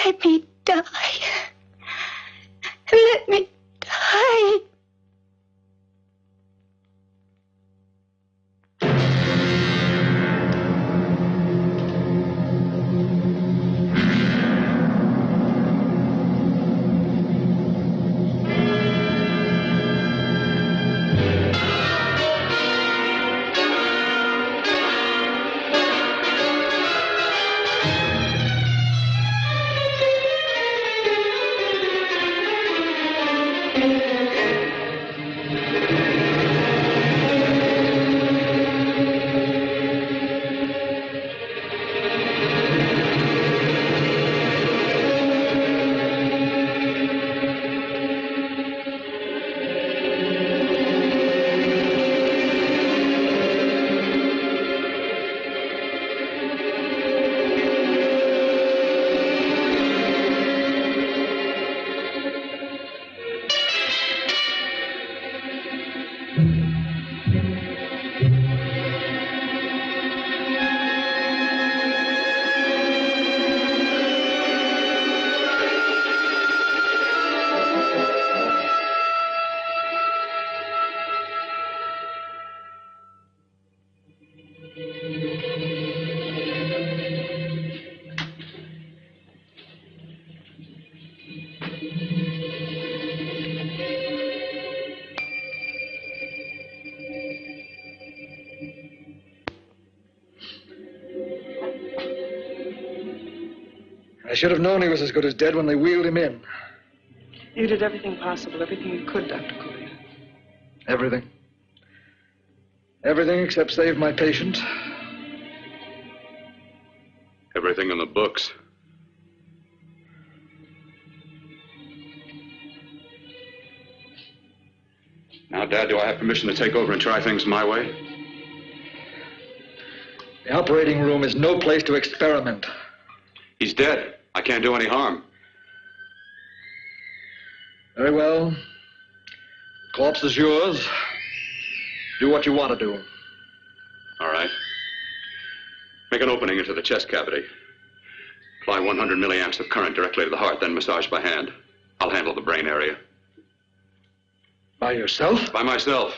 Let me die. Let me die. I should have known he was as good as dead when they wheeled him in. You did everything possible, everything you could, Dr. Collier. Everything. Everything except save my patient. Everything in the books. Now, Dad, do I have permission to take over and try things my way? The operating room is no place to experiment. He's dead. I can't do any harm. Very well. The corpse is yours. Do what you want to do. All right. Make an opening into the chest cavity. Apply 100 milliamps of current directly to the heart, then massage by hand. I'll handle the brain area. By yourself? By myself.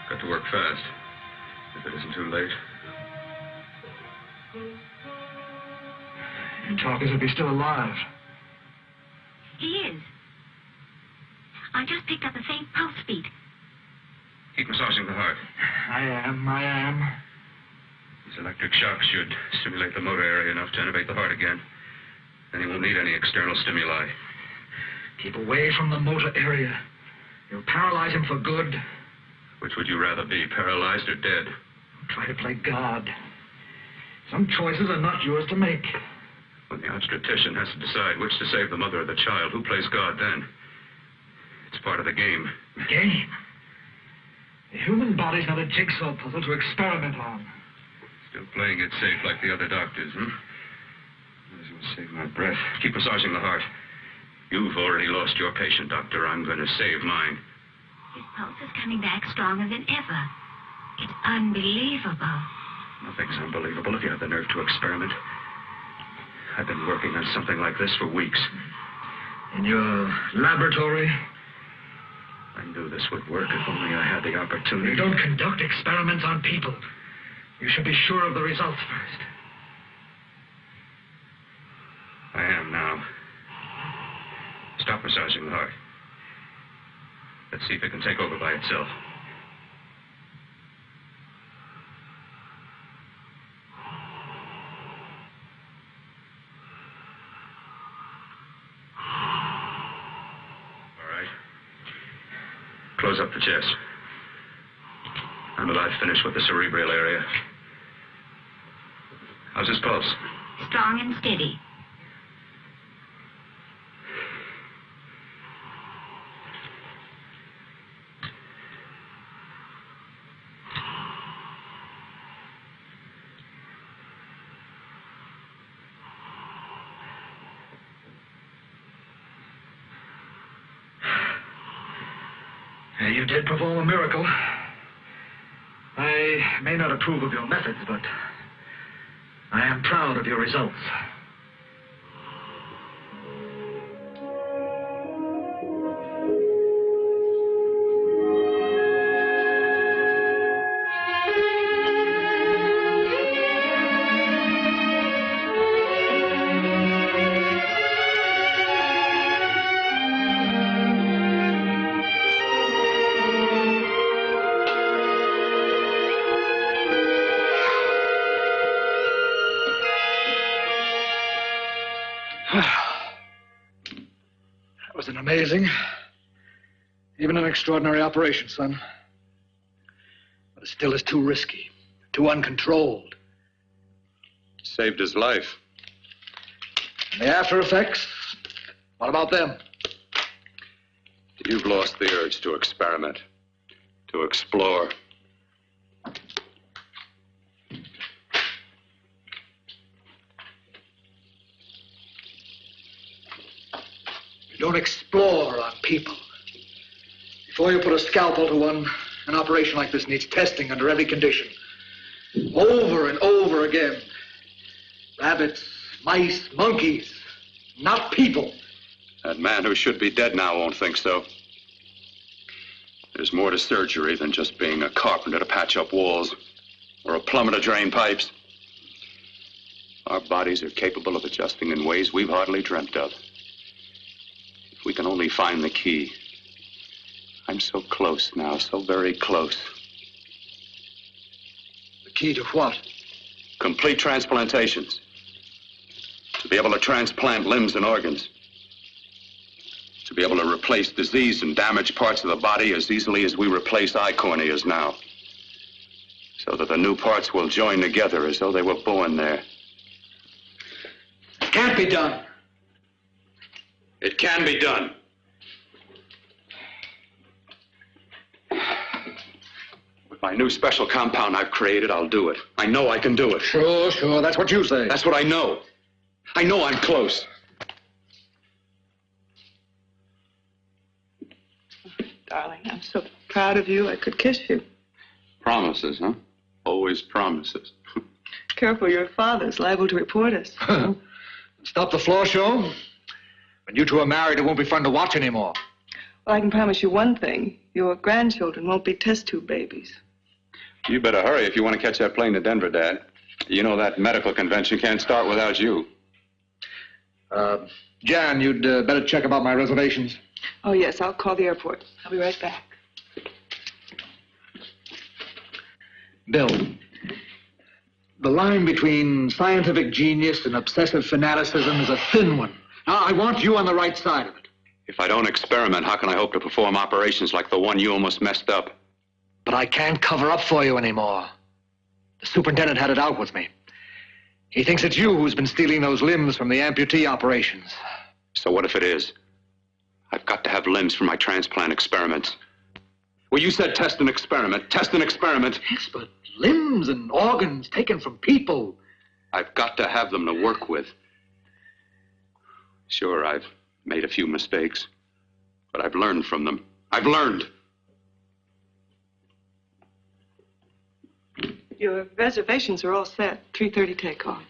Got to work fast, if it isn't too late. You talk as if he's still alive. He is. I just picked up the faint pulse beat. Keep massaging the heart. I am. These electric shocks should stimulate the motor area enough to innervate the heart again. Then he won't need any external stimuli. Keep away from the motor area. You'll paralyze him for good. Which would you rather be, paralyzed or dead? Try to play God. Some choices are not yours to make. When the obstetrician has to decide which to save the mother or the child, who plays God then? It's part of the game. Game? The human body's not a jigsaw puzzle to experiment on. Still playing it safe like the other doctors, hmm? Might as well save my breath. Keep massaging the heart. You've already lost your patient, Doctor. I'm going to save mine. His pulse is coming back stronger than ever. It's unbelievable. Nothing's unbelievable if you have the nerve to experiment. I've been working on something like this for weeks. In your laboratory? I knew this would work if only I had the opportunity. You don't conduct experiments on people. You should be sure of the results first. I am now. Stop massaging the heart. Let's see if it can take over by itself. All right. Close up the chest. I'm about finished with the cerebral area. How's his pulse? Strong and steady. You did perform a miracle. I may not approve of your methods, but I am proud of your results. That was an amazing, even an extraordinary operation, son. But it still is too risky, too uncontrolled. Saved his life. And the after effects, what about them? You've lost the urge to experiment, to explore. You don't explore on people. Before you put a scalpel to one, an operation like this needs testing under every condition. Over and over again. Rabbits, mice, monkeys, not people. That man who should be dead now won't think so. There's more to surgery than just being a carpenter to patch up walls or a plumber to drain pipes. Our bodies are capable of adjusting in ways we've hardly dreamt of. If we can only find the key. I'm so close now, so very close. The key to what? Complete transplantations. To be able to transplant limbs and organs. To be able to replace diseased and damaged parts of the body as easily as we replace eye corneas now. So that the new parts will join together as though they were born there. It can't be done. It can be done. With my new special compound I've created, I'll do it. I know I can do it. Sure, that's what you say. That's what I know. I know I'm close. Darling, I'm so proud of you, I could kiss you. Promises, huh? Always promises. Careful, your father's liable to report us. Stop the floor show. When you two are married, it won't be fun to watch anymore. Well, I can promise you one thing. Your grandchildren won't be test tube babies. You better hurry if you want to catch that plane to Denver, Dad. You know that medical convention can't start without you. Jan, you'd better check about my reservations. Oh, yes, I'll call the airport. I'll be right back. Bill, the line between scientific genius and obsessive fanaticism is a thin one. Now, I want you on the right side of it. If I don't experiment, how can I hope to perform operations like the one you almost messed up? But I can't cover up for you anymore. The superintendent had it out with me. He thinks it's you who's been stealing those limbs from the amputee operations. So what if it is? I've got to have limbs for my transplant experiments. Well, you said test and experiment. Test and experiment. Yes, but limbs and organs taken from people. I've got to have them to work with. Sure, I've made a few mistakes, but I've learned from them. I've learned. Your reservations are all set. 3:30 takeoff.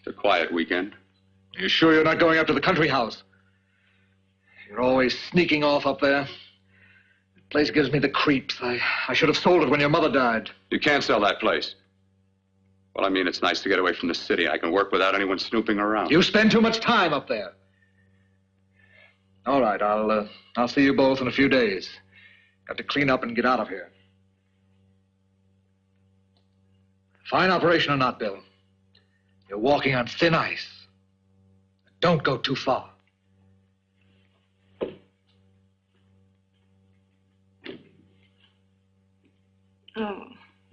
a quiet weekend. Are you sure you're not going up to the country house? You're always sneaking off up there. The place gives me the creeps. I should have sold it when your mother died. You can't sell that place. Well, I mean, it's nice to get away from the city. I can work without anyone snooping around. You spend too much time up there. All right, I'll see you both in a few days. Got to clean up and get out of here. Fine operation or not, Bill. You're walking on thin ice. Don't go too far. Oh,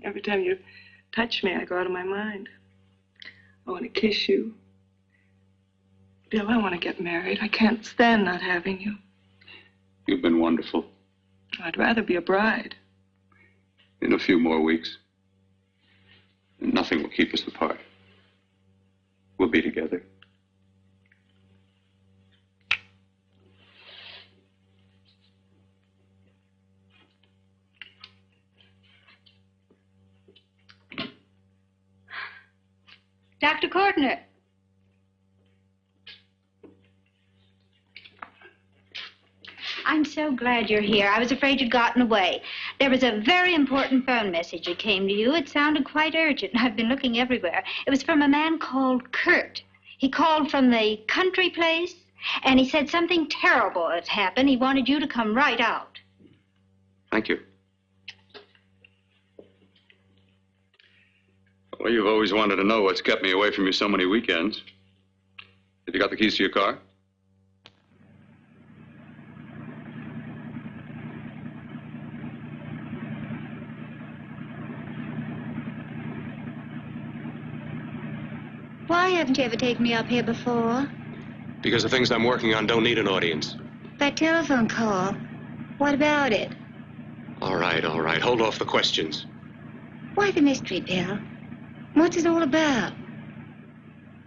every time you touch me, I go out of my mind. I want to kiss you. Bill, I want to get married. I can't stand not having you. You've been wonderful. I'd rather be a bride. In a few more weeks, nothing will keep us apart. We'll be together. Dr. Cordner. I'm so glad you're here. I was afraid you'd gotten away. There was a very important phone message that came to you. It sounded quite urgent. I've been looking everywhere. It was from a man called Kurt. He called from the country place, and he said something terrible had happened. He wanted you to come right out. Thank you. Well, you've always wanted to know what's kept me away from you so many weekends. Have you got the keys to your car? Why haven't you ever taken me up here before? Because the things I'm working on don't need an audience. That telephone call. What about it? All right. Hold off the questions. Why the mystery, Bill? What's it all about?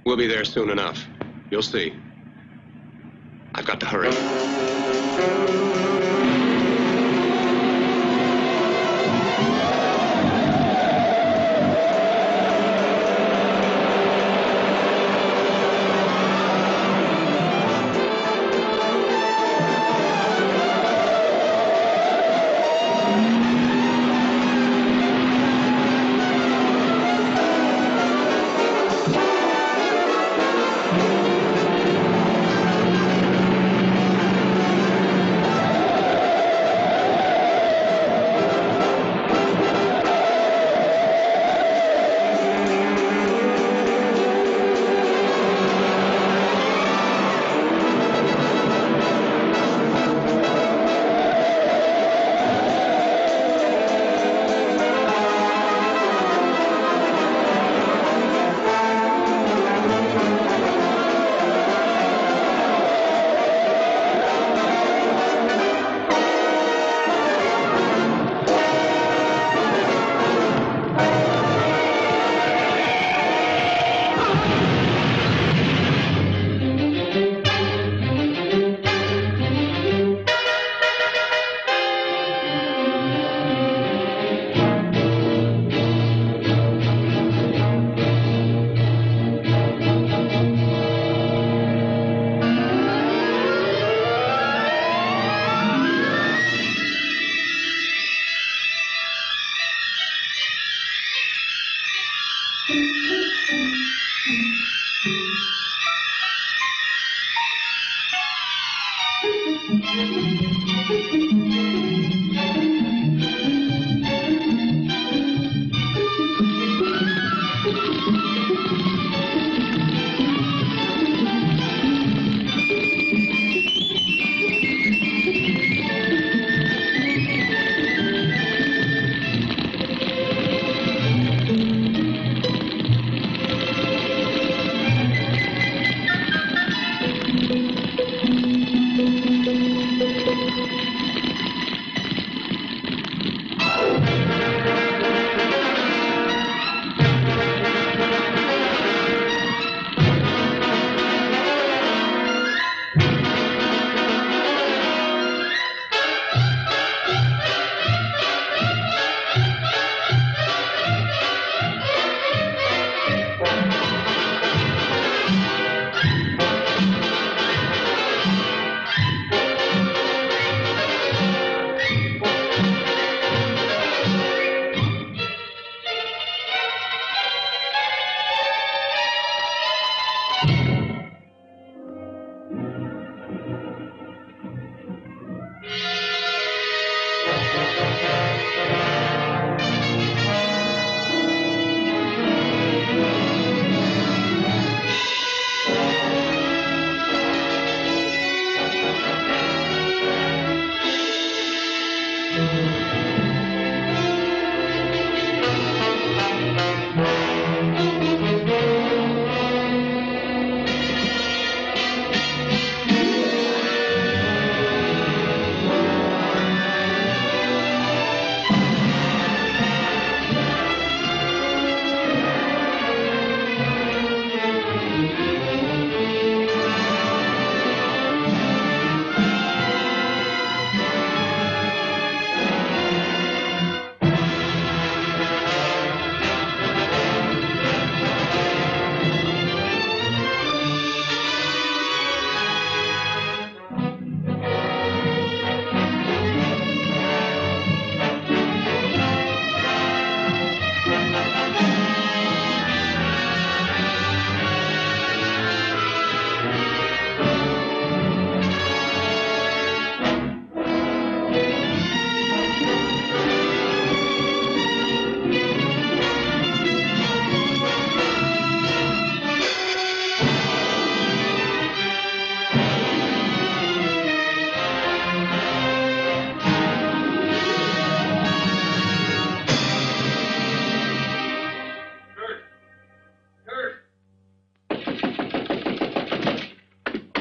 We'll be there soon enough. You'll see. I've got to hurry.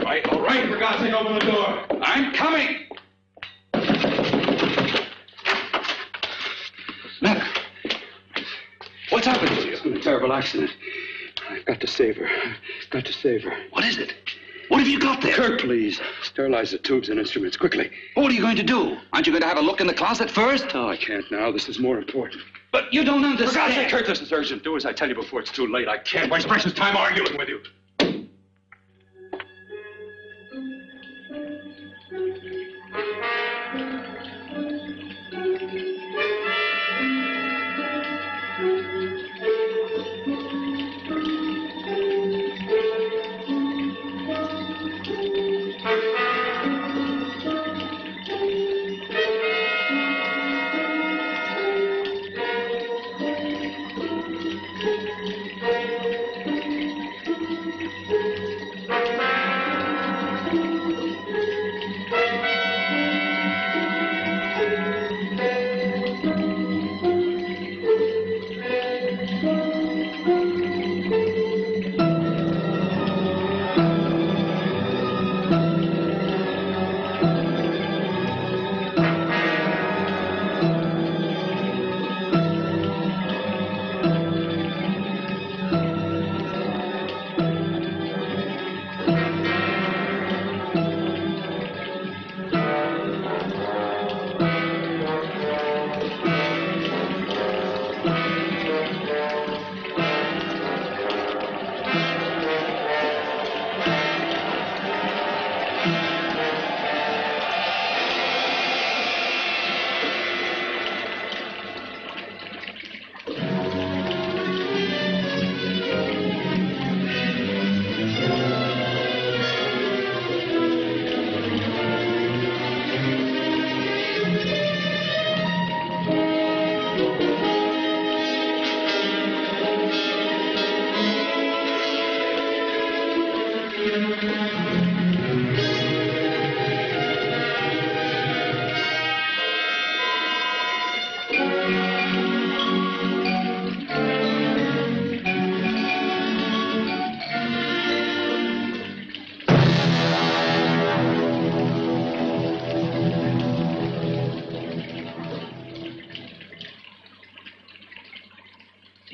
all right. For God's sake, open the door. I'm coming. Matter? What's happened to you? It's been a terrible accident. I've got to save her. I've got to save her. What is it? What have you got there? Kirk, please. Sterilize the tubes and instruments quickly. What are you going to do? Aren't you going to have a look in the closet first? No, I can't now. This is more important. But you don't understand. For God's sake, Kirk, this is urgent. Do as I tell you before it's too late. I can't waste precious time arguing with you.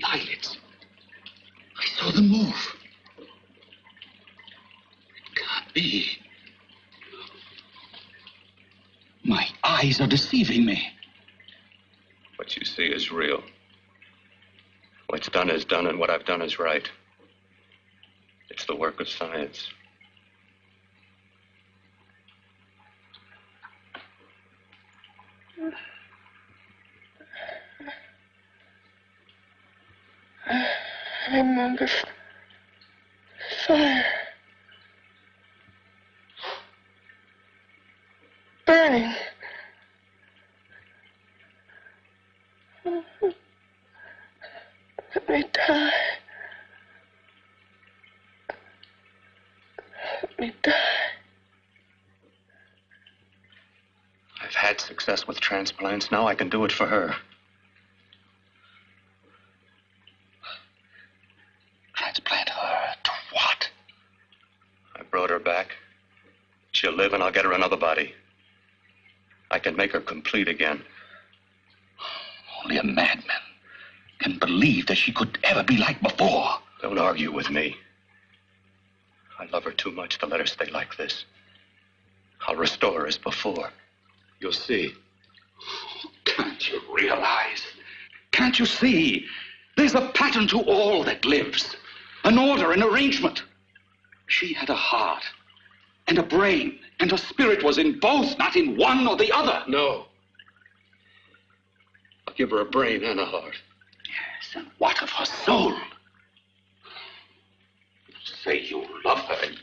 Eyelids. I saw them move. It can't be. My eyes are deceiving me. What you see is real. What's done is done, and what I've done is right. It's the work of science. I'm under fire. Burning. Let me die. Let me die. I've had success with transplants. Now I can do it for her. Transplant her to what? I brought her back. She'll live, and I'll get her another body. I can make her complete again. Only a madman can believe that she could ever be like before. Don't argue with me. I love her too much to let her stay like this. I'll restore her as before. You'll see. Can't you realize? Can't you see? There's a pattern to all that lives. An order, an arrangement. She had a heart and a brain, and her spirit was in both, not in one or the other. No. I'll give her a brain and a heart. Yes, and what of her soul? You say you love her, and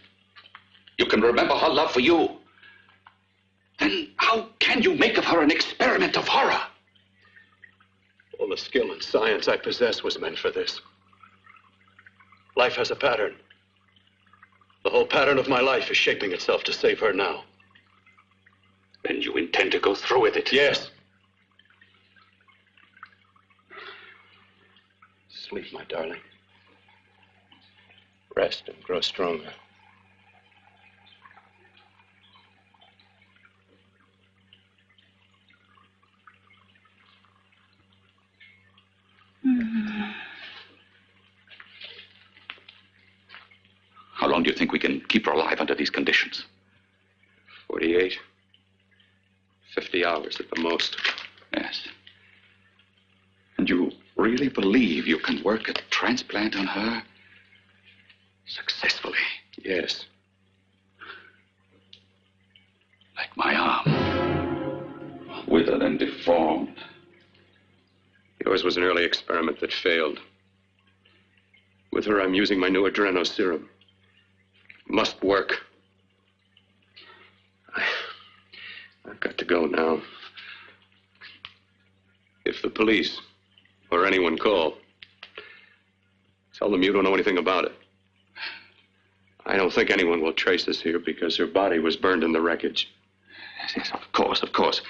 you can remember her love for you. Then how can you make of her an experiment of horror? All the skill and science I possess was meant for this. Life has a pattern. The whole pattern of my life is shaping itself to save her now. Then you intend to go through with it? Yes. Sleep, my darling. Rest and grow stronger. long do you think we can keep her alive under these conditions? 48, 50 hours at the most. Yes. And you really believe you can work a transplant on her successfully? Yes. Like my arm. Withered and deformed. Yours was an early experiment that failed. With her, I'm using my new adreno serum. Must work. I've got to go now. If the police or anyone call, tell them you don't know anything about it. I don't think anyone will trace us here because her body was burned in the wreckage. Yes, of course, of course.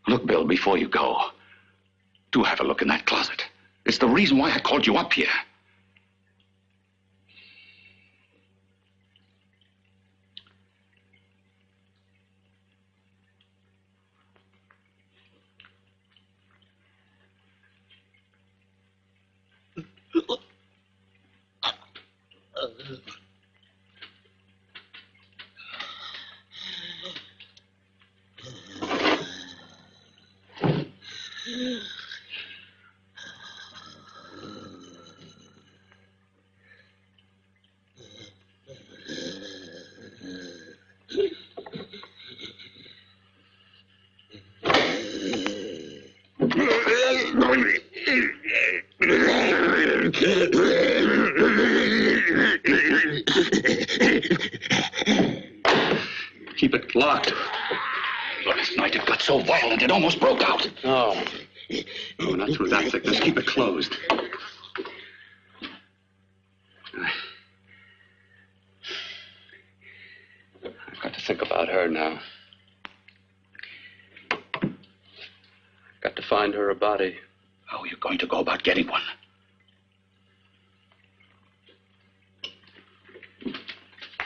Look, Bill, before you go, do have a look in that closet. It's the reason why I called you up here. Keep it locked. Last night it got so violent it almost broke out. Oh. Oh, not through that thickness. Keep it closed. I've got to think about her now. I've got to find her a body. How are you going to go about getting one?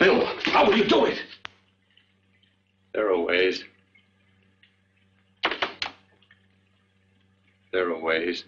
Bill, how will you do it? There are ways. There are ways.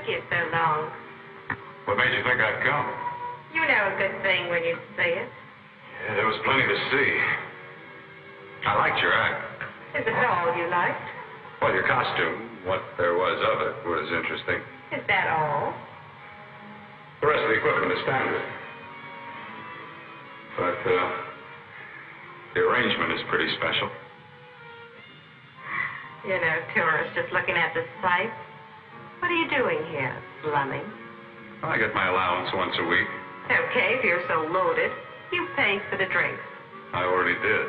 here so long. What made you think I'd come? You know a good thing when you see it. Yeah, there was plenty to see. I liked your act. Is it all you liked? Well, your costume, what there was of it, was interesting. Is that all? The rest of the equipment is standard. But, the arrangement is pretty special. You know, tourists just looking at the sights. What are you doing here, slumming? I get my allowance once a week. Okay, if you're so loaded, you pay for the drinks. I already did.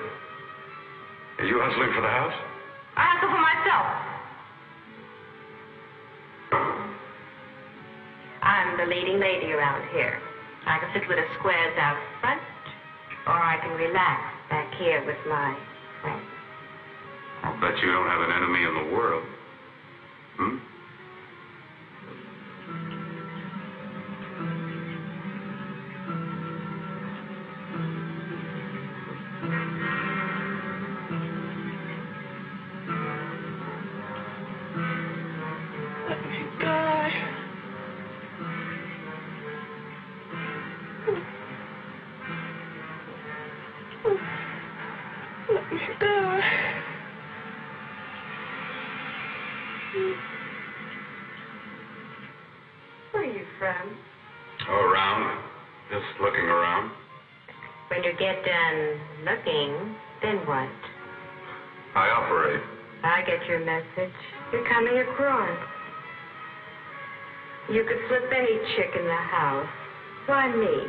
Are you hustling for the house? I hustle for myself. I'm the leading lady around here. I can sit with the squares out front, or I can relax back here with my friends. I'll bet you don't have an enemy in the world. Hmm? Let me die. Let me die. Where are you from? Oh, around. Just looking around. When you get done looking, then what? I operate. I get your message. You're coming across. You could flip any chick in the house. Why me?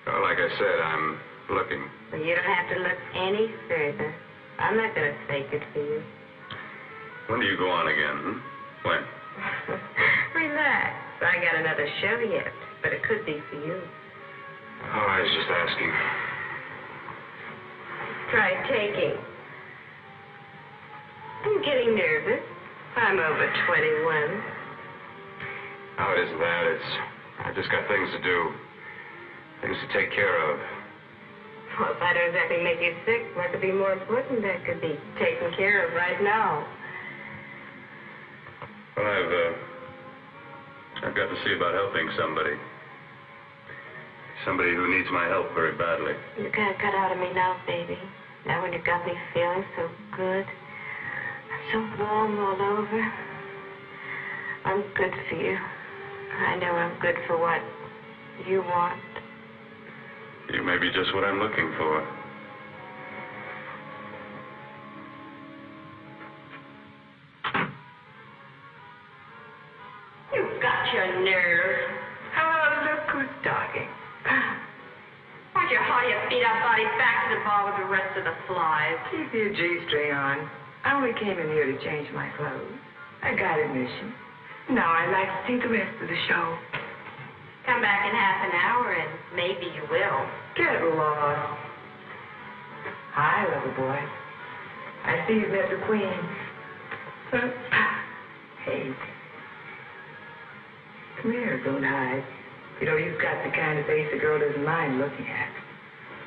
Well, like I said, I'm looking. Well, you don't have to look any further. I'm not going to fake it for you. When do you go on again, hmm? When? Relax. I got another show yet, but it could be for you. Oh, I was just asking. Try taking. I'm getting nervous. I'm over 21. How is that? I just got things to do. Things to take care of. Well, if I don't exactly make you sick, what could be more important that could be taken care of right now? Well, I've got to see about helping somebody. Somebody who needs my help very badly. You can't cut out of me now, baby. Now when you got me feeling so good. I'm so warm all over. I'm good for you. I know I'm good for what you want. You may be just what I'm looking for. You've got your nerve. Oh, look who's talking. Why don't you haul your beat up body back to the bar with the rest of the flies? Keep your G-string on. I only came in here to change my clothes. I got admission. Now I'd like to see the rest of the show. Come back in half an hour and maybe you will. Get lost. Hi, lover boy. I see you've met the queen. Hey. Come here, don't hide. You know, you've got the kind of face a girl doesn't mind looking at.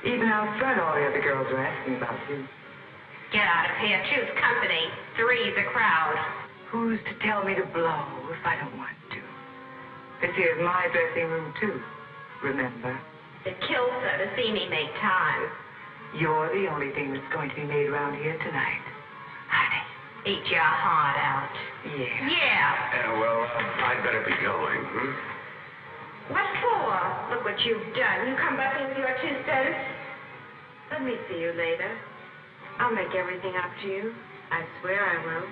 Even out front, all the other girls are asking about you. Get out of here. Choose company. Three's a crowd. Who's to tell me to blow if I don't want to? This here's my dressing room, too. Remember? It kills her to see me make time. You're the only thing that's going to be made around here tonight. Honey. Eat your heart out. Yeah. Yeah. Well, I'd better be going, hmm? What for? Look what you've done. You come back in with your 2 cents. Let me see you later. I'll make everything up to you. I swear I will.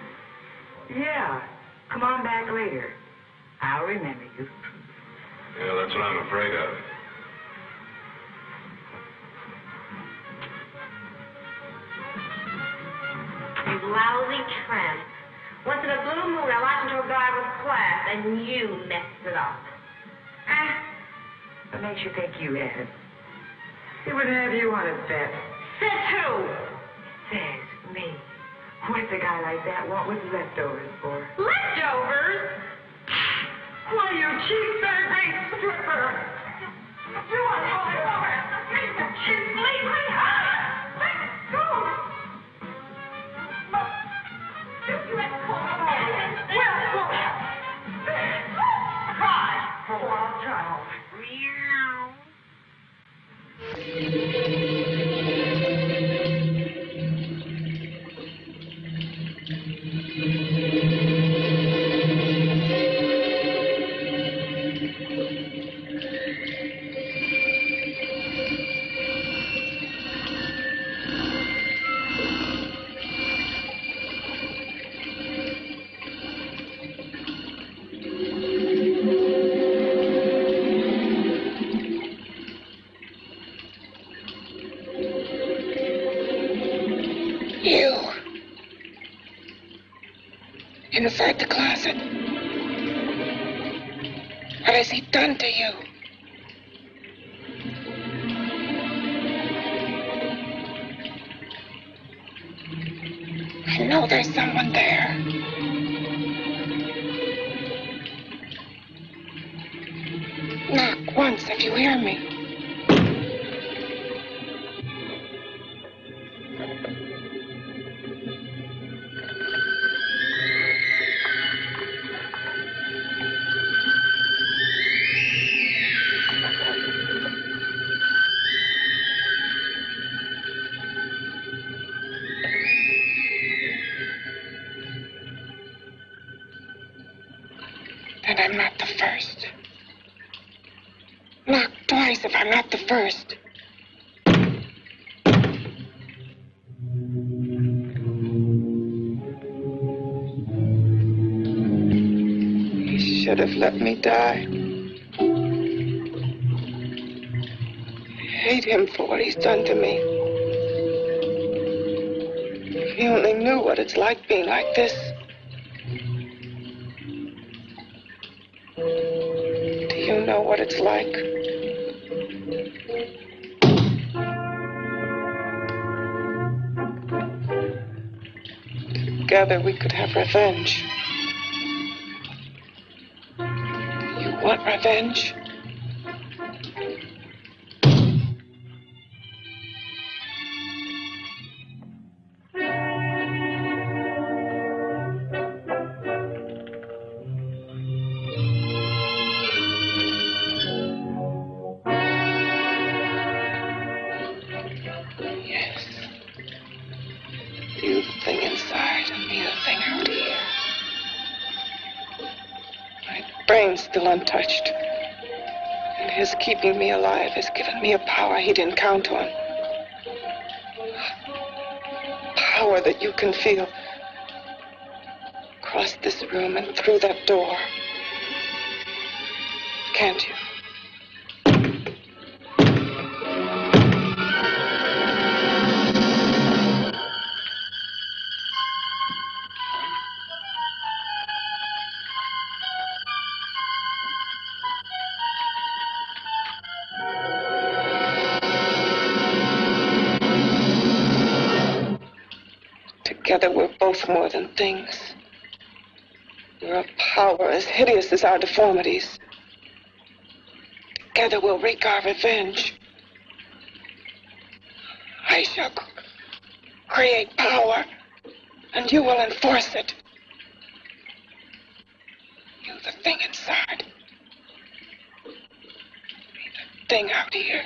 Yeah. Come on back later. I'll remember you. Yeah, that's what I'm afraid of. You lousy tramp. Once in a blue moon, I watched into a guy with class, and you messed it up. What makes you think you had? He wouldn't have you on his bet. Says who? Says me. What's a guy like that want with leftovers for? Leftovers? Why, you cheap third-rate stripper! You want to hold it over? Make the cheap leave me. Let it go. Look. You had to call me. Well, You. Inside the closet. What has he done to you? I know there's someone there. Knock once if you hear me. Then I'm not the first. Knock twice if I'm not the first. He should have let me die. I hate him for what he's done to me. If he only knew what it's like being like this. Do you know what it's like? Together we could have revenge. You want revenge? Yes. You the thing inside and me the thing out here. My brain's still untouched. And his keeping me alive has given me a power he didn't count on. Power that you can feel. Across this room and through that door. Can't you? Together we're both more than things. We're a power as hideous as our deformities. Together we'll wreak our revenge. I shall create power, and you will enforce it. You the thing inside. Me the thing out here.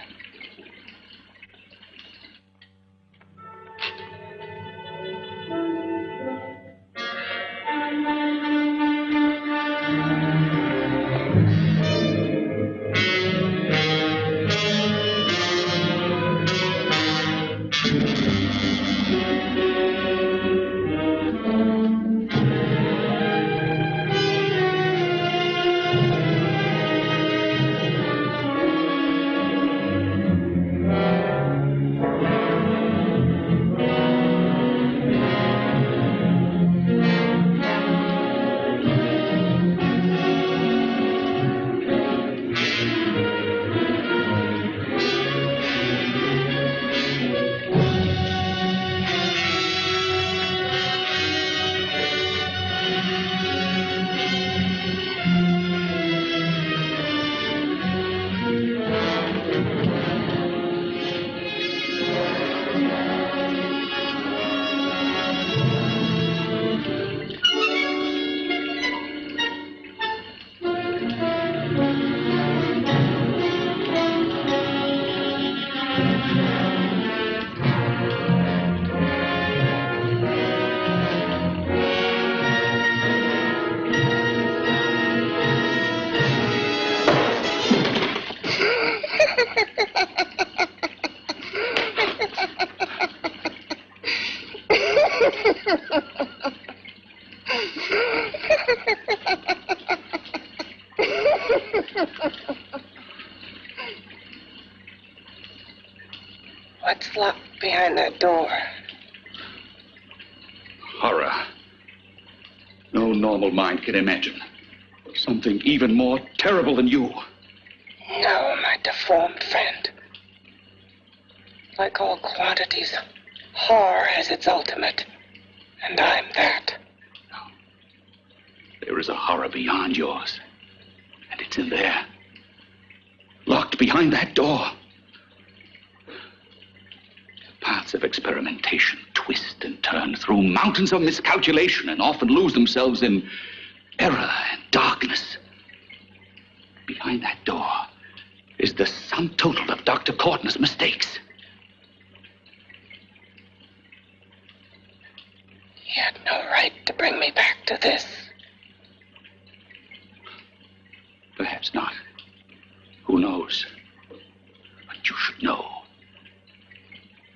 behind that door. Horror. No normal mind can imagine something even more terrible than you. No, my deformed friend. Like all quantities, horror has its ultimate. And I'm that. There is a horror beyond yours. And it's in there. Locked behind that door. Paths of experimentation twist and turn through mountains of miscalculation and often lose themselves in error and darkness. Behind that door is the sum total of Dr. Courtney's mistakes. He had no right to bring me back to this. Perhaps not. Who knows? But you should know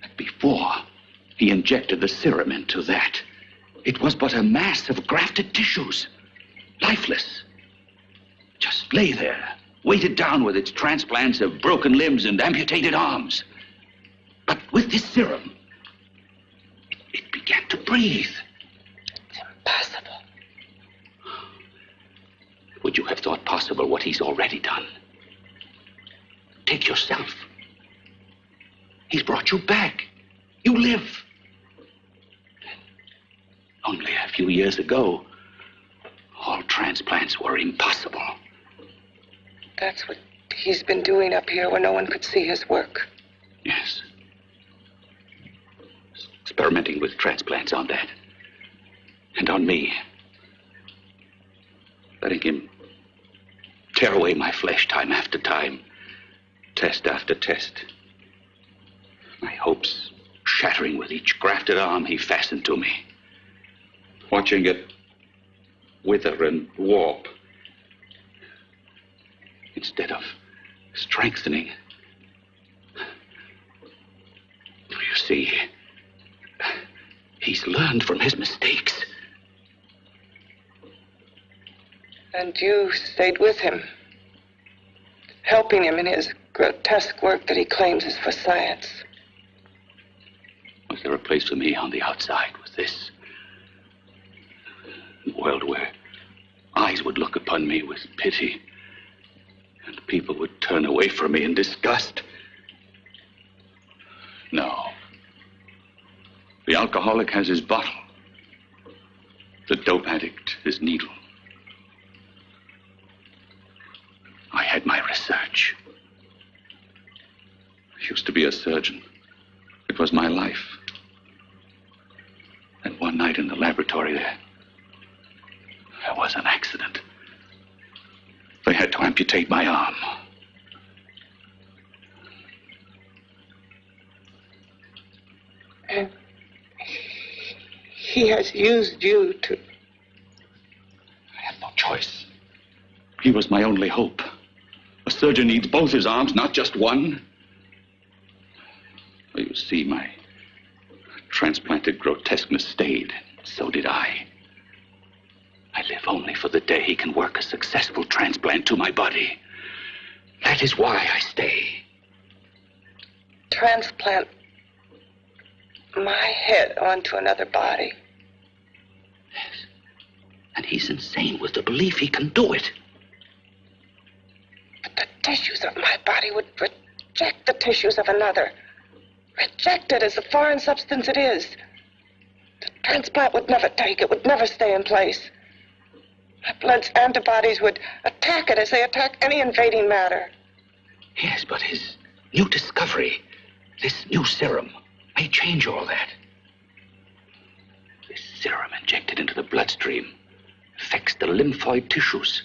that before he injected the serum into that, it was but a mass of grafted tissues, lifeless. Just lay there, weighted down with its transplants of broken limbs and amputated arms. But with this serum, it began to breathe. It's impossible. Would you have thought possible what he's already done? Take yourself. He's brought you back. You live. Only a few years ago, all transplants were impossible. That's what he's been doing up here where no one could see his work. Yes. Experimenting with transplants on that. And on me. Letting him tear away my flesh time after time. Test after test. My hopes shattering with each grafted arm he fastened to me. Watching it wither and warp. Instead of strengthening. You see, he's learned from his mistakes. And you stayed with him, helping him in his grotesque work that he claims is for science. Was there a place for me on the outside with this? A world where eyes would look upon me with pity and people would turn away from me in disgust? No. The alcoholic has his bottle. The dope addict his needle. I had my research. I used to be a surgeon. It was my life. And one night in the laboratory there was an accident. They had to amputate my arm. And he has used you to... I had no choice. He was my only hope. A surgeon needs both his arms, not just one. You see, my transplanted grotesqueness stayed. So did I. I live only for the day he can work a successful transplant to my body. That is why I stay. Transplant my head onto another body. Yes. And he's insane with the belief he can do it. But the tissues of my body would reject the tissues of another. Reject it as the foreign substance it is. The transplant would never take it, would never stay in place. My blood's antibodies would attack it as they attack any invading matter. Yes, but his new discovery, this new serum, may change all that. This serum injected into the bloodstream affects the lymphoid tissues.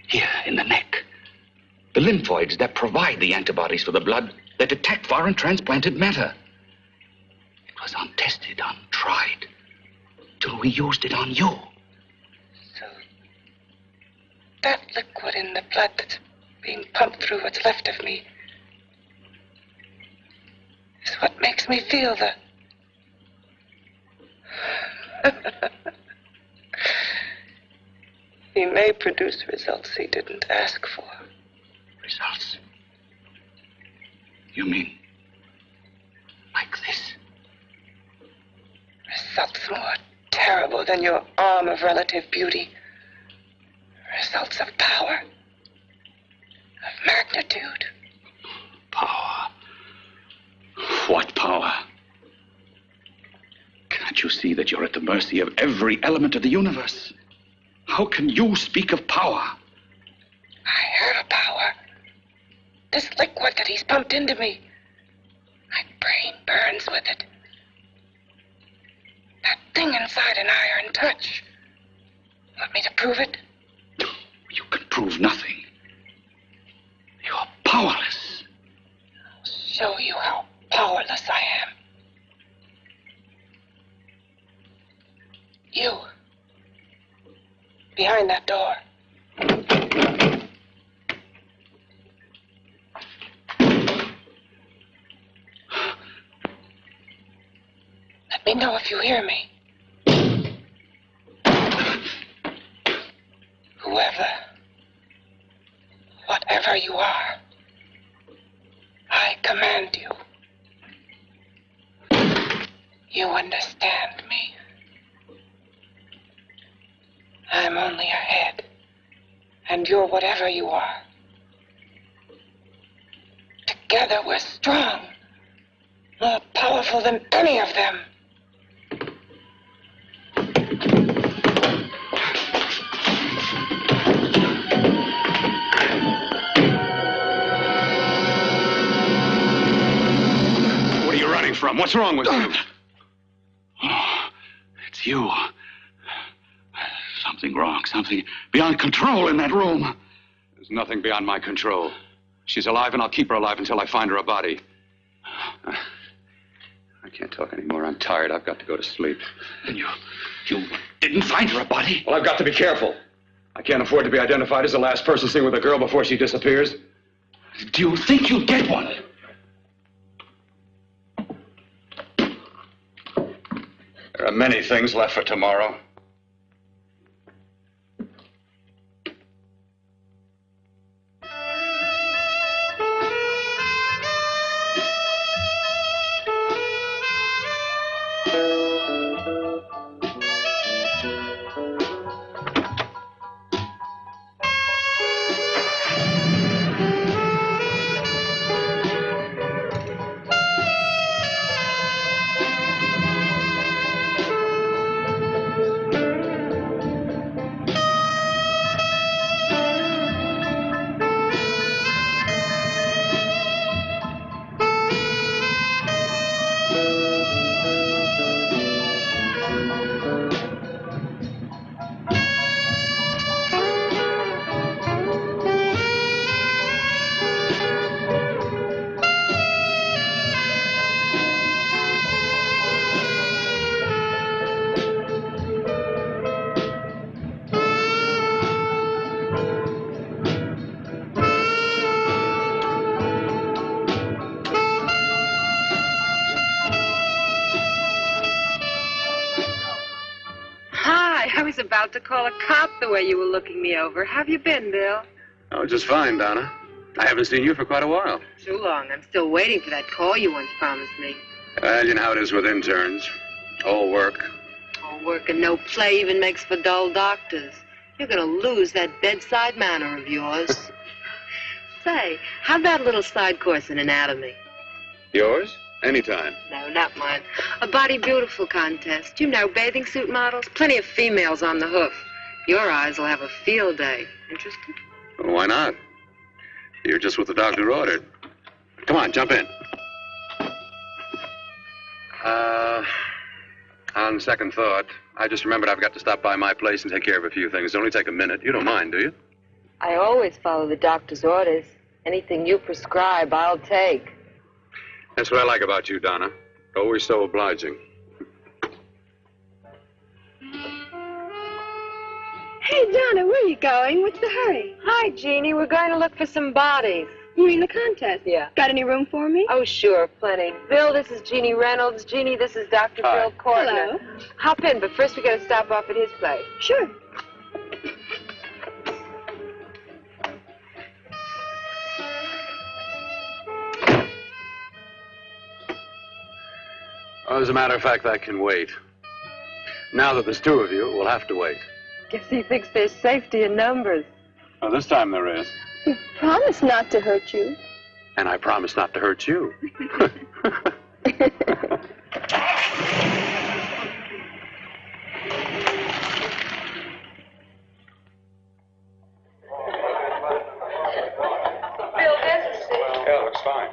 Here in the neck. The lymphoids that provide the antibodies for the blood that attack foreign transplanted matter. It was untested, untried, till we used it on you. So that liquid in the blood that's being pumped through what's left of me is what makes me feel the... He may produce results he didn't ask for. Results? You mean horrible than your arm of relative beauty. Results of power, of magnitude. Power. What power? Can't you see that you're at the mercy of every element of the universe? How can you speak of power? I have a power. This liquid that he's pumped into me. My brain burns with it. That thing inside an iron touch. Want me to prove it? You can prove nothing. You're powerless. I'll show you how powerless I am. You. Behind that door. Let me know if you hear me. Whoever, whatever you are, I command you. You understand me? I'm only a head, and you're whatever you are. Together we're strong, more powerful than any of them. What are you running from? What's wrong with you? Oh, it's you. Something wrong, something beyond control in that room. There's nothing beyond my control. She's alive, and I'll keep her alive until I find her a body. I can't talk anymore. I'm tired. I've got to go to sleep. And you didn't find her a body? Well, I've got to be careful. I can't afford to be identified as the last person seen with a girl before she disappears. Do you think you'll get one? There are many things left for tomorrow. I was about to call a cop the way you were looking me over. How have you been, Bill? Oh, just fine, Donna. I haven't seen you for quite a while. Too long. I'm still waiting for that call you once promised me. Well, you know how it is with interns. All work. All work and no play even makes for dull doctors. You're going to lose that bedside manner of yours. Say, how about a little side course in anatomy? Yours? Anytime. No, not mine. A Body Beautiful contest. You know, bathing suit models. Plenty of females on the hoof. Your eyes will have a field day. Interested? Well, why not? You're just what the doctor ordered. Come on, jump in. On second thought, I just remembered I've got to stop by my place and take care of a few things. It'll only take a minute. You don't mind, do you? I always follow the doctor's orders. Anything you prescribe, I'll take. That's what I like about you, Donna. Always so obliging. Hey, Donna, where are you going? What's the hurry? Hi, Jeannie. We're going to look for some bodies. You mean the contest? Yeah. Got any room for me? Oh, sure, plenty. Bill, this is Jeannie Reynolds. Jeannie, this is Dr. Hi. Bill Cortner. Hello. Hop in, but first we got to stop off at his place. Sure. Well, as a matter of fact, that can wait. Now that there's two of you, we'll have to wait. Guess he thinks there's safety in numbers. Well, this time there is. He promised not to hurt you. And I promise not to hurt you. Bill, there's a seat. Yeah, looks fine.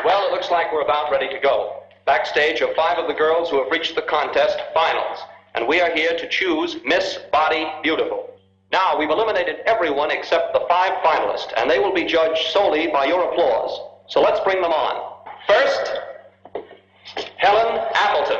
Well, it looks like we're about ready to go. Backstage are 5 of the girls who have reached the contest finals, and we are here to choose Miss Body Beautiful. Now, we've eliminated everyone except the 5 finalists, and they will be judged solely by your applause. So let's bring them on. First, Helen Appleton.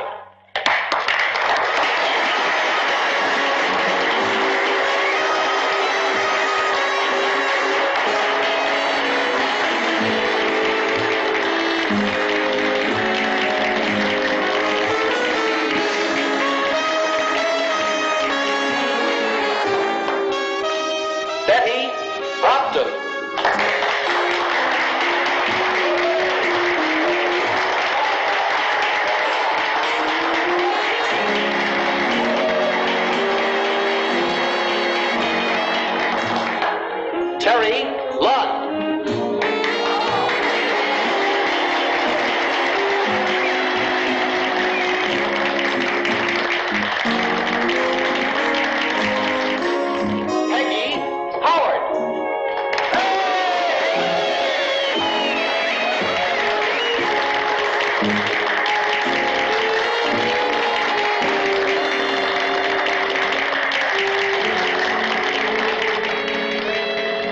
Betty Brockton. Terry Lund. Peggy Howard.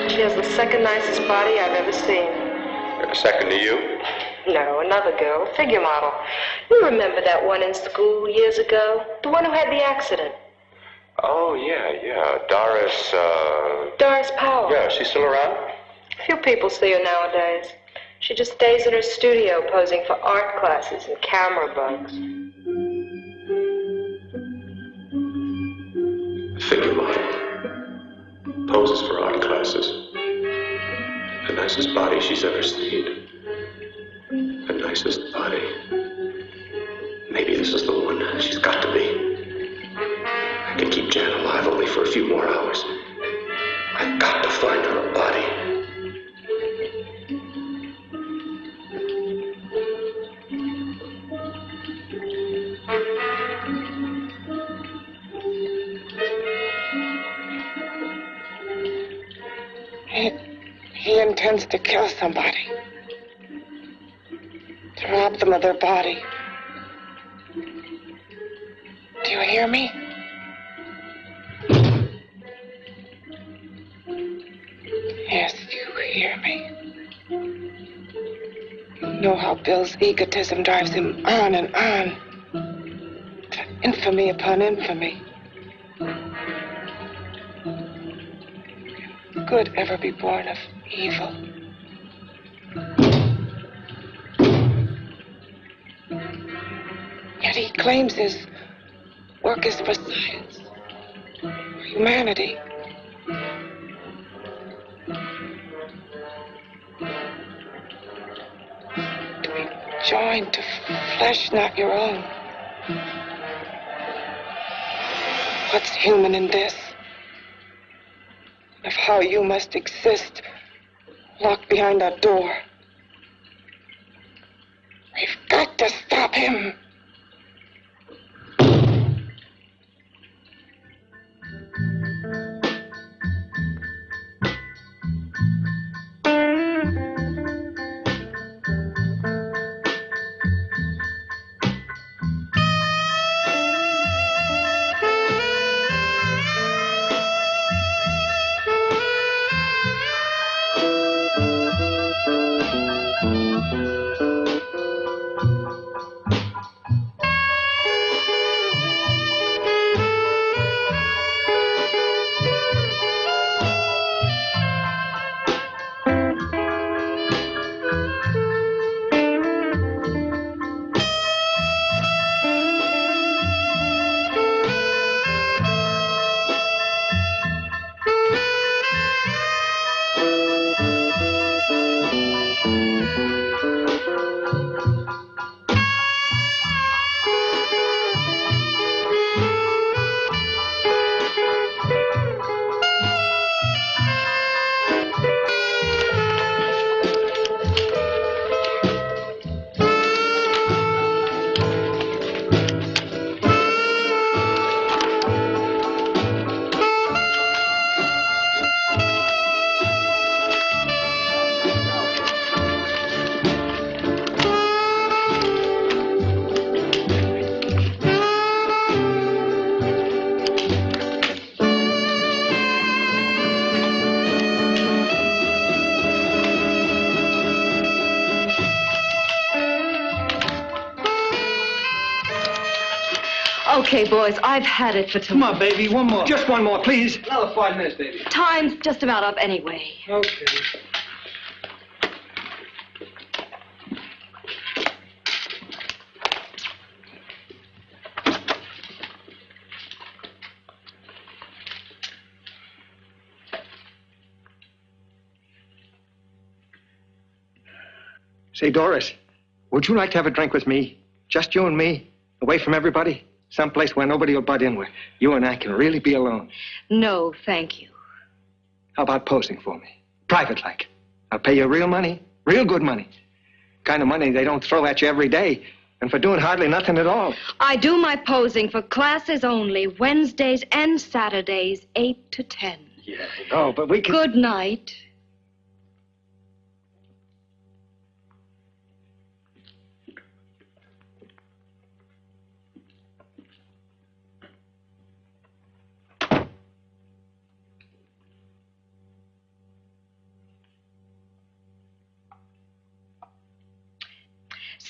She has the second nicest body I've ever seen. Second to you? No, another girl, figure model. You remember that one in school years ago? The one who had the accident. Oh, yeah. Doris Powell. Yeah, she's still around? Few people see her nowadays. She just stays in her studio posing for art classes and camera bugs. Figure model. Poses for art classes. The nicest body she's ever seen. The nicest body. Maybe this is the one. She's got to be. I can keep Jan alive only for a few more hours. I've got to find her a body. He intends to kill somebody. To rob them of their body. Do you hear me? Yes, you hear me. You know how Bill's egotism drives him on and on. To infamy upon infamy. Can good ever be born of evil? Yet he claims his work is for science, for humanity. To be joined to flesh not your own. What's human in this? Of how you must exist, locked behind that door. We've got to stop him. Okay, boys, I've had it for tonight. Come on, baby, one more. Just one more, please. Another 5 minutes, baby. Time's just about up anyway. Okay. Say, Doris, would you like to have a drink with me? Just you and me, away from everybody? Someplace where nobody will butt in, where you and I can really be alone. No, thank you. How about posing for me? Private-like. I'll pay you real money, real good money. Kind of money they don't throw at you every day, and for doing hardly nothing at all. I do my posing for classes only, Wednesdays and Saturdays, 8 to 10. Yeah, I know, but we can... Good night.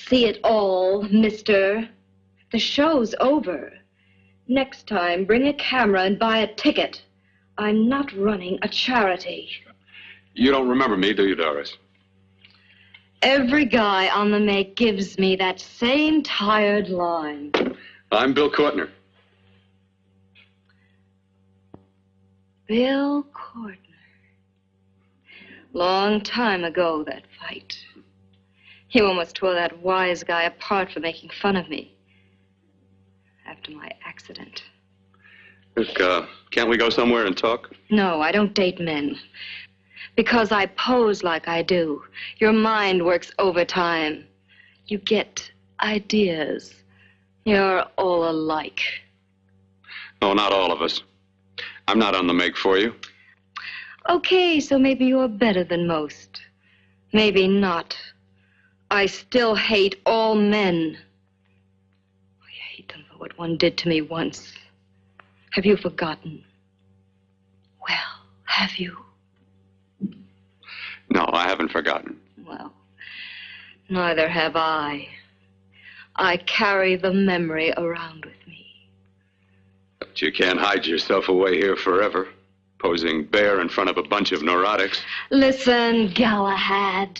See it all, mister. The show's over. Next time, bring a camera and buy a ticket. I'm not running a charity. You don't remember me, do you, Doris? Every guy on the make gives me that same tired line. I'm Bill Courtner. Bill Courtner. Long time ago, that fight. You almost tore that wise guy apart for making fun of me. After my accident. Look, can't we go somewhere and talk? No, I don't date men. Because I pose like I do. Your mind works overtime. You get ideas. You're all alike. No, not all of us. I'm not on the make for you. Okay, so maybe you're better than most. Maybe not. I still hate all men. I hate them for what one did to me once. Have you forgotten? Well, have you? No, I haven't forgotten. Well, neither have I. I carry the memory around with me. But you can't hide yourself away here forever, posing bare in front of a bunch of neurotics. Listen, Galahad.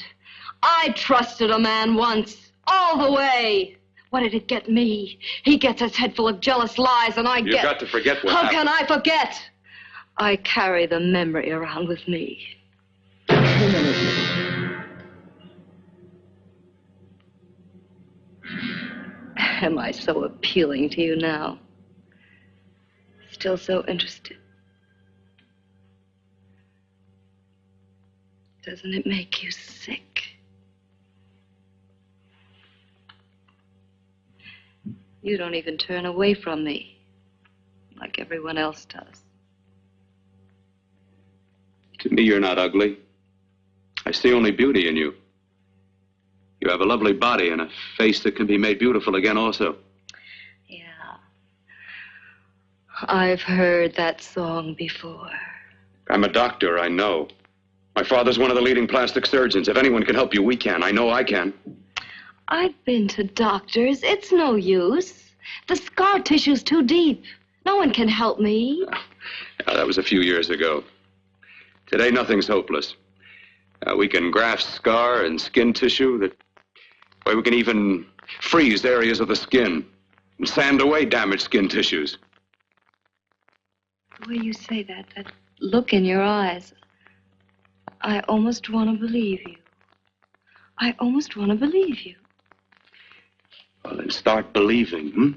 I trusted a man once, all the way. What did it get me? He gets his head full of jealous lies, and I get... You've got to forget what How happened. can I forget? I carry the memory around with me. Am I so appealing to you now? Still so interested? Doesn't it make you sick? You don't even turn away from me, like everyone else does. To me, you're not ugly. I see only beauty in you. You have a lovely body and a face that can be made beautiful again also. Yeah. I've heard that song before. I'm a doctor, I know. My father's one of the leading plastic surgeons. If anyone can help you, we can. I know I can. I've been to doctors. It's no use. The scar tissue's too deep. No one can help me. Yeah, that was a few years ago. Today, nothing's hopeless. We can graft scar and skin tissue. We can even freeze areas of the skin and sand away damaged skin tissues. The way you say that look in your eyes, I almost want to believe you. I almost want to believe you. Well, then start believing, hmm?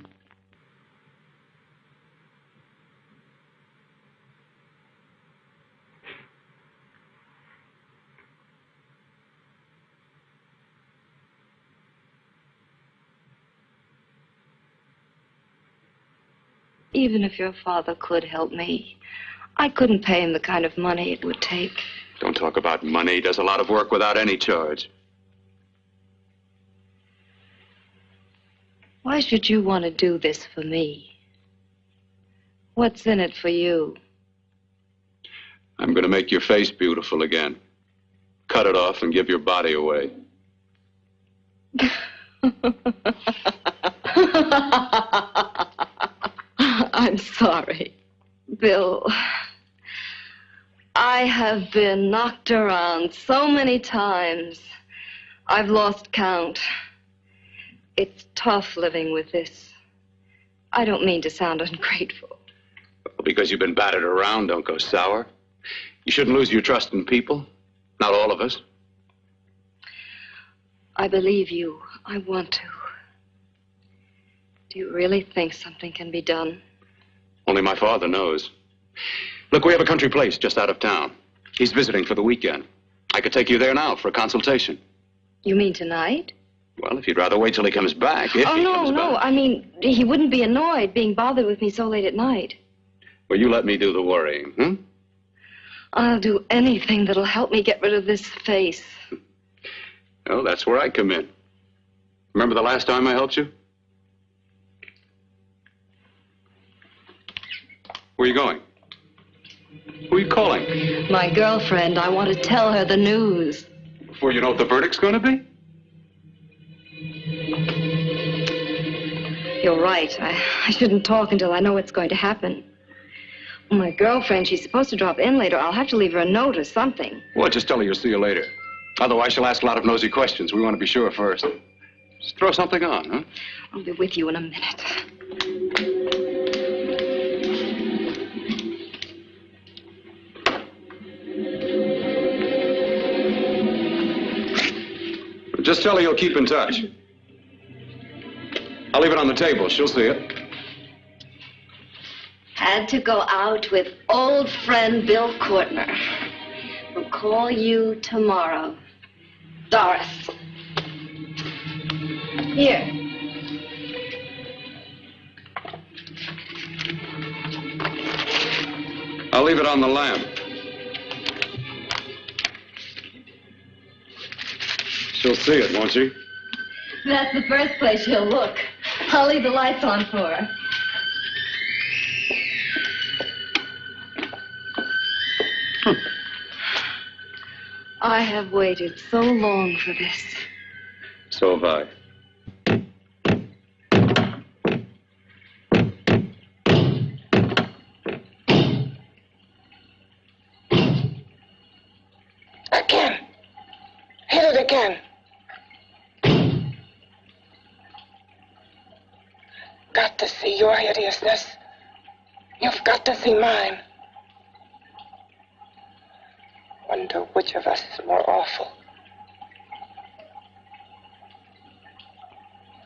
Even if your father could help me, I couldn't pay him the kind of money it would take. Don't talk about money. He does a lot of work without any charge. Why should you want to do this for me? What's in it for you? I'm going to make your face beautiful again. Cut it off and give your body away. I'm sorry. Bill, I have been knocked around so many times. I've lost count. It's tough living with this. I don't mean to sound ungrateful. Well, because you've been battered around, don't go sour. You shouldn't lose your trust in people. Not all of us. I believe you. I want to. Do you really think something can be done? Only my father knows. Look, we have a country place just out of town. He's visiting for the weekend. I could take you there now for a consultation. You mean tonight? Well, if you'd rather wait till he comes back. If he comes no. back. I mean, he wouldn't be annoyed being bothered with me so late at night. Well, you let me do the worrying, hmm? I'll do anything that'll help me get rid of this face. Oh, that's where I come in. Remember the last time I helped you? Where are you going? Who are you calling? My girlfriend. I want to tell her the news. Before you know what the verdict's going to be? You're right. I shouldn't talk until I know what's going to happen. My girlfriend, she's supposed to drop in later. I'll have to leave her a note or something. Well, just tell her you'll see you later. Otherwise, she'll ask a lot of nosy questions. We want to be sure first. Just throw something on, huh? I'll be with you in a minute. Just tell her you'll keep in touch. I'll leave it on the table. She'll see it. Had to go out with old friend Bill Courtner. We'll call you tomorrow. Doris. Here. I'll leave it on the lamp. She'll see it, won't she? That's the first place she'll look. I'll leave the lights on for her. I have waited so long for this. So have I. Again. Hit it again. Got to see your hideousness. You've got to see mine. Wonder which of us is more awful.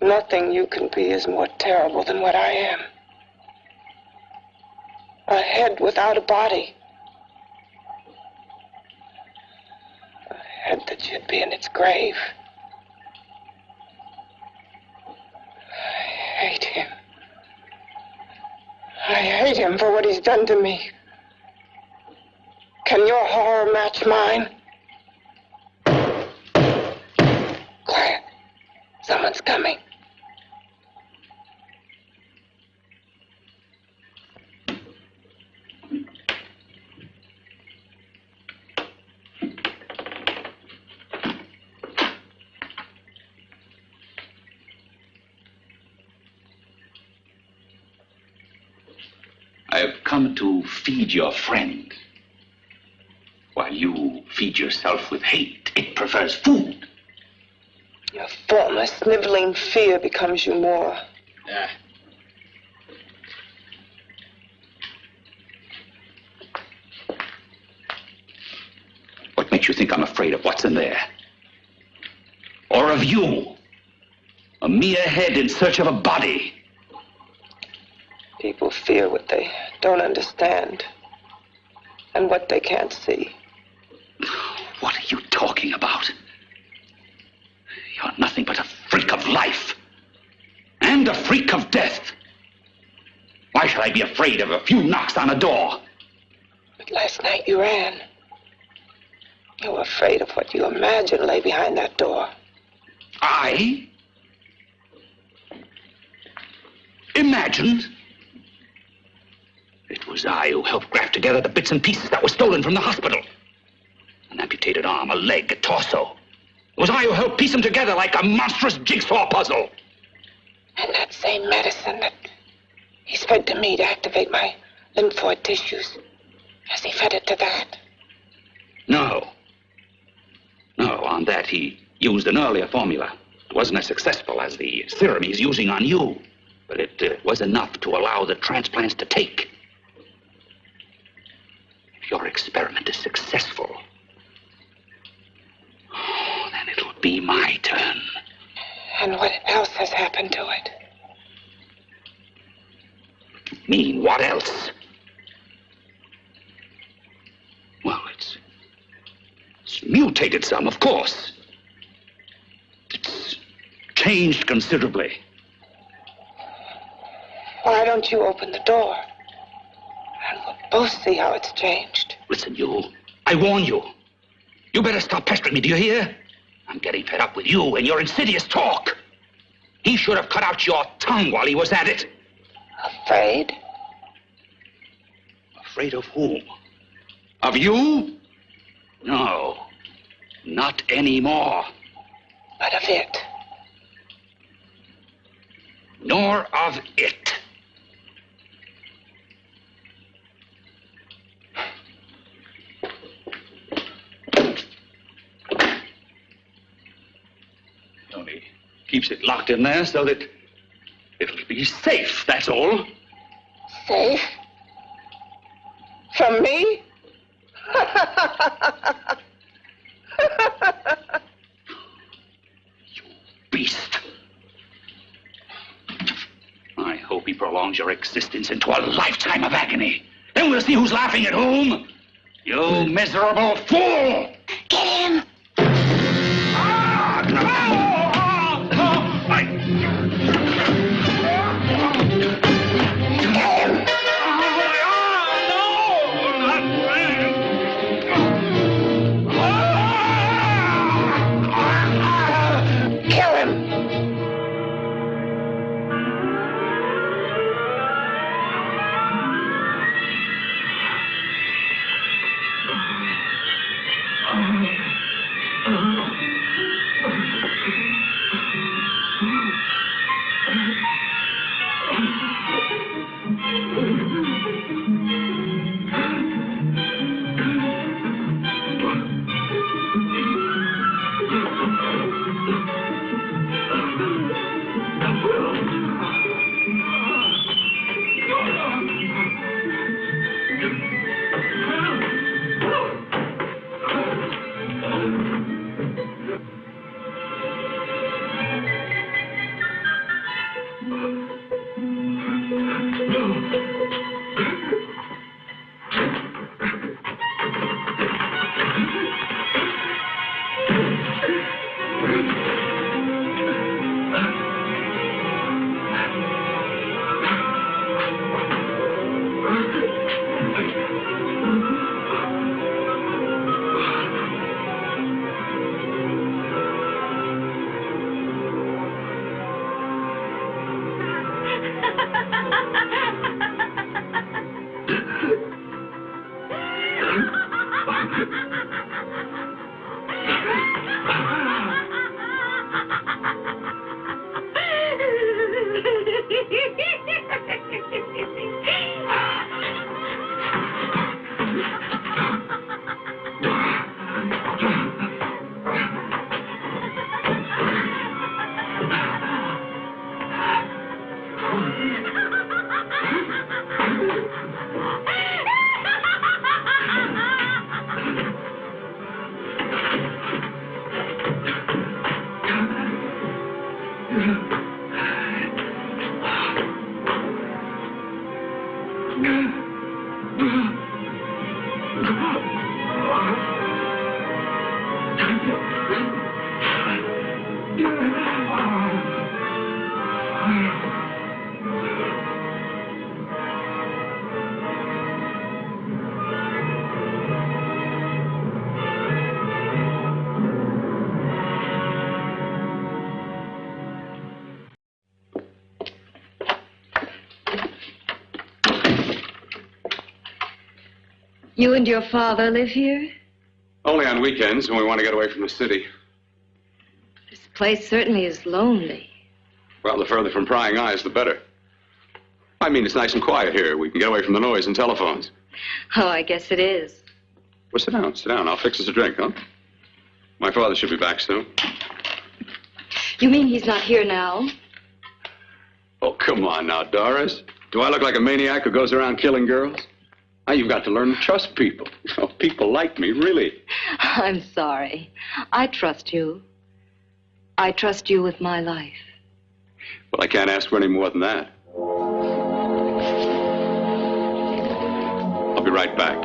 Nothing you can be is more terrible than what I am. A head without a body. A head that should be in its grave. I hate him. I hate him for what he's done to me. Can your horror match mine? Quiet. Someone's coming. I have come to feed your friend. While you feed yourself with hate, it prefers food. Your formless, sniveling fear becomes you more. What makes you think I'm afraid of what's in there? Or of you? A mere head in search of a body. People fear what they don't understand and what they can't see. What are you talking about? You're nothing but a freak of life. And a freak of death. Why should I be afraid of a few knocks on a door? But last night you ran. You were afraid of what you imagined lay behind that door. I? Imagined? It was I who helped graft together the bits and pieces that were stolen from the hospital. An amputated arm, a leg, a torso. It was I who helped piece them together like a monstrous jigsaw puzzle. And that same medicine that He's fed to me to activate my lymphoid tissues. Has he fed it to that? No. No, on that he used an earlier formula. It wasn't as successful as the serum he's using on you, but it was enough to allow the transplants to take. If your experiment is successful, then it'll be my turn. And what else has happened to it? Mean, what else? Well, it's mutated some, of course. It's changed considerably. Why don't you open the door? And we'll both see how it's changed. Listen, you. I warn you. You better stop pestering me, do you hear? I'm getting fed up with you and your insidious talk. He should have cut out your tongue while he was at it. Afraid? Afraid of whom? Of you? No, not anymore. But of it. Nor of it. Only keeps it locked in there so that it'll be safe, that's all. Safe? From me? You beast. I hope he prolongs your existence into a lifetime of agony. Then we'll see who's laughing at whom. You miserable fool! Get him! You and your father live here? Only on weekends when we want to get away from the city. This place certainly is lonely. Well, the further from prying eyes, the better. I mean, it's nice and quiet here. We can get away from the noise and telephones. Oh, I guess it is. Well, sit down, sit down. I'll fix us a drink, huh? My father should be back soon. You mean he's not here now? Oh, come on now, Doris. Do I look like a maniac who goes around killing girls? Now, you've got to learn to trust people. Oh, people like me, really. I'm sorry. I trust you. I trust you with my life. Well, I can't ask for any more than that. I'll be right back.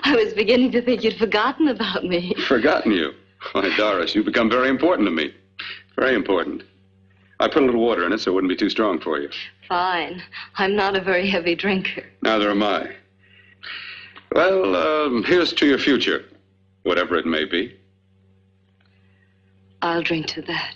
I was beginning to think you'd forgotten about me. Forgotten you? Why, Doris, you've become very important to me. Very important. I put a little water in it so it wouldn't be too strong for you. Fine. I'm not a very heavy drinker. Neither am I. Well, here's to your future, whatever it may be. I'll drink to that.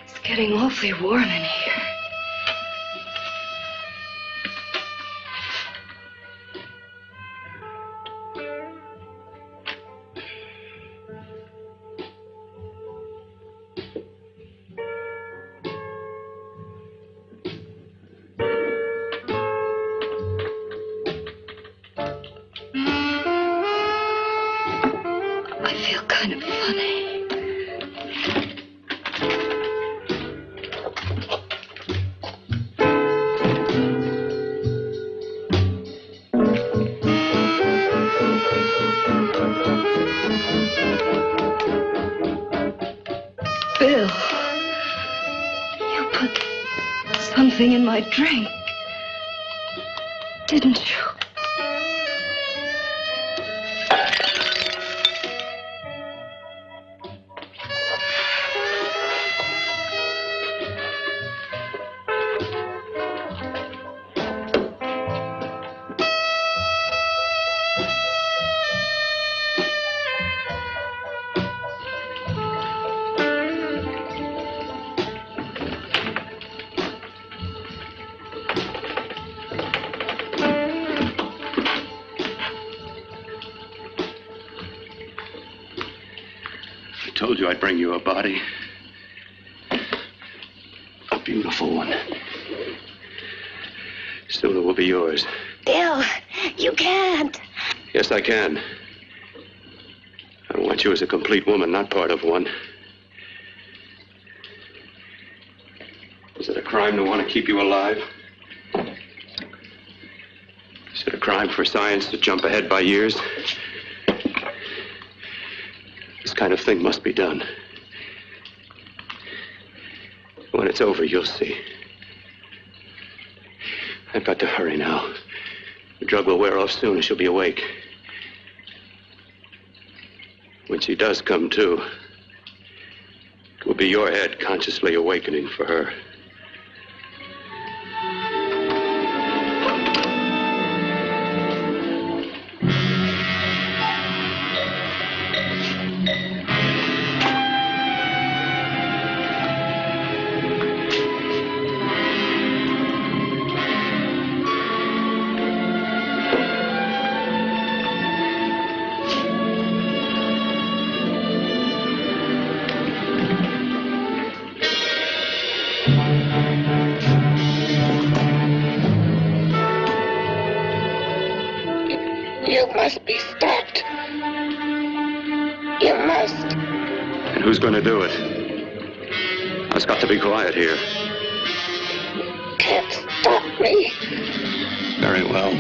It's getting awfully warm in here. I feel kind of funny. something in my drink. Didn't you? I told you I'd bring you a body. A beautiful one. Soon it will be yours. Bill, you can't. Yes, I can. I want you as a complete woman, not part of one. Is it a crime to want to keep you alive? Is it a crime for science to jump ahead by years? This kind of thing must be done. When it's over, you'll see. I've got to hurry now. The drug will wear off soon and she'll be awake. When she does come to, it will be your head consciously awakening for her. You must be stopped. You must. And who's going to do it? I've got to be quiet here. Can't stop me. Very well.